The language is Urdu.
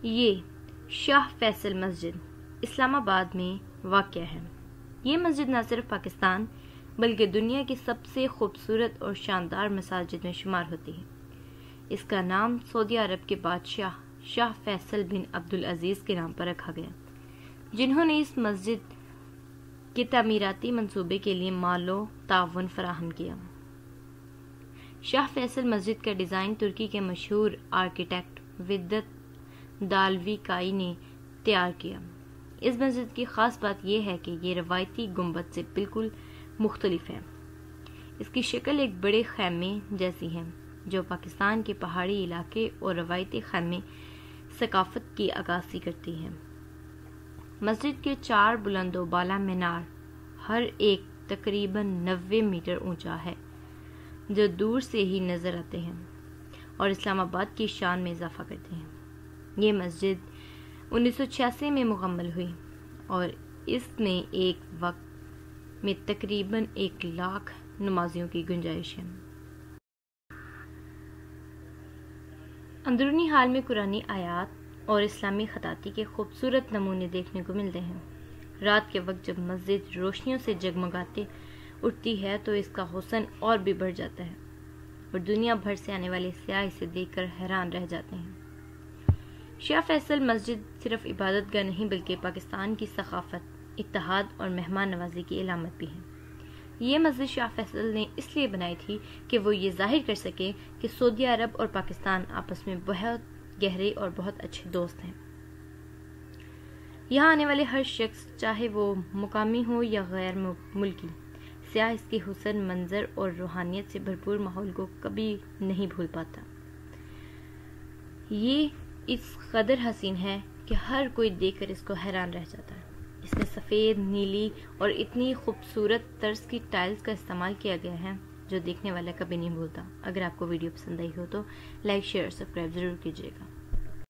یہ شاہ فیصل مسجد اسلام آباد میں واقع ہے۔ یہ مسجد نہ صرف پاکستان بلکہ دنیا کی سب سے خوبصورت اور شاندار مساجد میں شمار ہوتی ہے۔ اس کا نام سعودی عرب کے بادشاہ شاہ فیصل بن عبدالعزیز کے نام پر رکھا گیا، جنہوں نے اس مسجد کے تعمیراتی منصوبے کے لیے مال و تعاون فراہم کیا۔ شاہ فیصل مسجد کا ڈیزائن ترکی کے مشہور آرکیٹیکٹ ودت دالوی کائی نے تیار کیا۔ اس مسجد کی خاص بات یہ ہے کہ یہ روایتی گنبد سے بالکل مختلف ہے۔ اس کی شکل ایک بڑے خیمے جیسی ہے جو پاکستان کے پہاڑی علاقے اور روایتی خیمے ثقافت کی عکاسی کرتی ہے۔ مسجد کے 4 بلند و بالا مینار ہر ایک تقریباً 90 میٹر اونچا ہے، جو دور سے ہی نظر آتے ہیں اور اسلام آباد کی شان میں اضافہ کرتے ہیں۔ یہ مسجد 1986 میں مکمل ہوئی اور اس میں ایک وقت میں تقریباً 1 لاکھ نمازیوں کی گنجائش ہے۔ اندرونی حال میں قرآنی آیات اور اسلامی خطاطی کے خوبصورت نمونے دیکھنے کو ملتے ہیں۔ رات کے وقت جب مسجد روشنیوں سے جگمگاتے اٹھتی ہے تو اس کا حسن اور بھی بڑھ جاتا ہے اور دنیا بھر سے آنے والے سیاح اسے دیکھ کر حیران رہ جاتے ہیں۔ شاہ فیصل مسجد صرف عبادت گاہ نہیں بلکہ پاکستان کی ثقافت، اتحاد اور مہمان نوازی کی علامت بھی ہے۔ یہ مسجد شاہ فیصل نے اس لیے بنائی تھی کہ وہ یہ ظاہر کر سکے کہ سعودی عرب اور پاکستان آپس میں بہت گہرے اور بہت اچھے دوست ہیں۔ یہاں آنے والے ہر شخص، چاہے وہ مقامی ہو یا غیر ملکی سیاح، اس کے حسن منظر اور روحانیت سے بھرپور ماحول کو کبھی نہیں بھول پاتا۔ یہ اس قدر حسین ہے کہ ہر کوئی دیکھ کر اس کو حیران رہ جاتا ہے۔ اس میں سفید، نیلی اور اتنی خوبصورت طرز کی ٹائلز کا استعمال کیا گیا ہے جو دیکھنے والا کبھی نہیں بھولتا۔ اگر آپ کو ویڈیو پسند آئی ہو تو لائک، شیئر اور سبسکرائب ضرور کیجیے گا۔